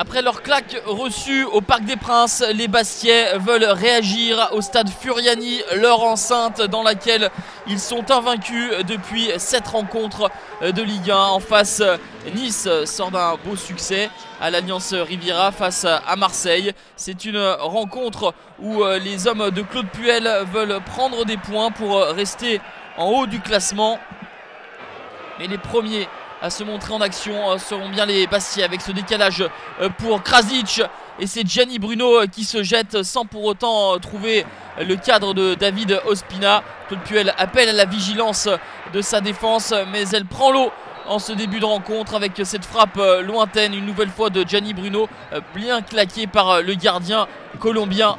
Après leur claque reçue au Parc des Princes, les Bastiais veulent réagir au stade Furiani, leur enceinte dans laquelle ils sont invaincus depuis 7 rencontres de Ligue 1. En face, Nice sort d'un beau succès à l'Alliance Riviera face à Marseille. C'est une rencontre où les hommes de Claude Puel veulent prendre des points pour rester en haut du classement. Mais les premiers à se montrer en action seront bien les Bastiais avec ce décalage pour Krasic. Et c'est Gianni Bruno qui se jette sans pour autant trouver le cadre de David Ospina. Claude Puel appelle à la vigilance de sa défense, mais elle prend l'eau en ce début de rencontre avec cette frappe lointaine une nouvelle fois de Gianni Bruno, bien claqué par le gardien colombien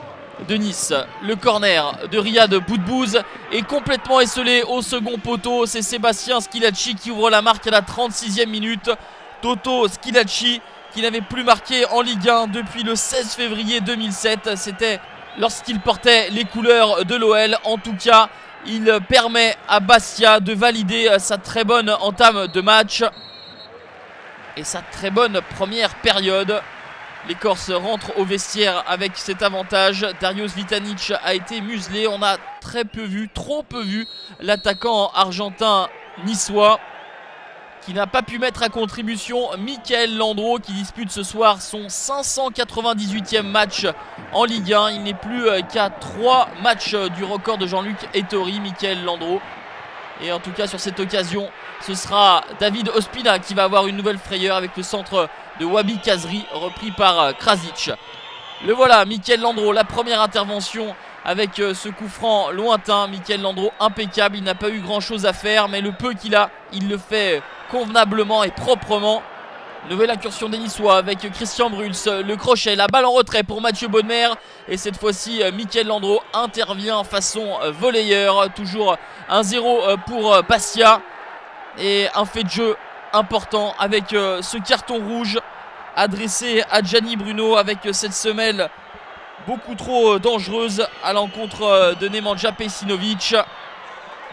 de Nice. Le corner de Riyad Boudbouz est complètement esselé au second poteau. C'est Sébastien Schillaci qui ouvre la marque à la 36e minute. Toto Schillaci qui n'avait plus marqué en Ligue 1 depuis le 16 février 2007. C'était lorsqu'il portait les couleurs de l'OL. En tout cas, il permet à Bastia de valider sa très bonne entame de match et sa très bonne première période. Les Corses rentrent au vestiaire avec cet avantage. Darius Vitanic a été muselé. On a très peu vu, trop peu vu l'attaquant argentin niçois qui n'a pas pu mettre à contribution Michael Landreau qui dispute ce soir son 598e match en Ligue 1. Il n'est plus qu'à 3 matchs du record de Jean-Luc Ettori, Michael Landreau. Et en tout cas sur cette occasion, ce sera David Ospina qui va avoir une nouvelle frayeur avec le centre de Wabi Kazri repris par Krasic. Le voilà, Michael Landreau, la première intervention avec ce coup franc lointain. Michael Landreau impeccable, il n'a pas eu grand chose à faire, mais le peu qu'il a, il le fait convenablement et proprement. Nouvelle incursion des Niçois avec Christian Bruls, le crochet, la balle en retrait pour Mathieu Bonnemer. Et cette fois-ci, Michael Landreau intervient façon volleyeur. Toujours 1-0 pour Bastia. Et un fait de jeu important avec ce carton rouge adressé à Gianni Bruno avec cette semelle beaucoup trop dangereuse à l'encontre de Nemanja Pejsinovic.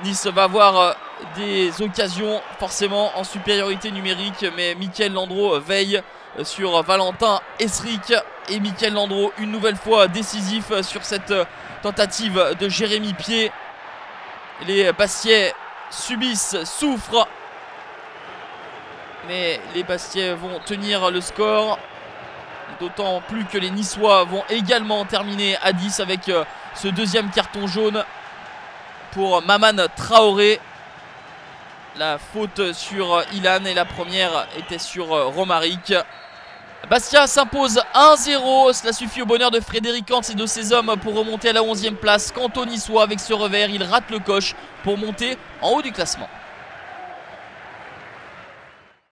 Nice va avoir des occasions forcément en supériorité numérique, mais Michael Landreau veille sur Valentin Esric. Et Michael Landreau une nouvelle fois décisif sur cette tentative de Jérémy Pied. Les Bastiais subissent, souffrent, mais les Bastiais vont tenir le score. D'autant plus que les Niçois vont également terminer à 10 avec ce deuxième carton jaune pour Maman Traoré. La faute sur Ilan et la première était sur Romaric. Bastia s'impose 1-0. Cela suffit au bonheur de Frédéric Hans et de ses hommes pour remonter à la 11e place. Quant aux Niçois avec ce revers, il rate le coche pour monter en haut du classement.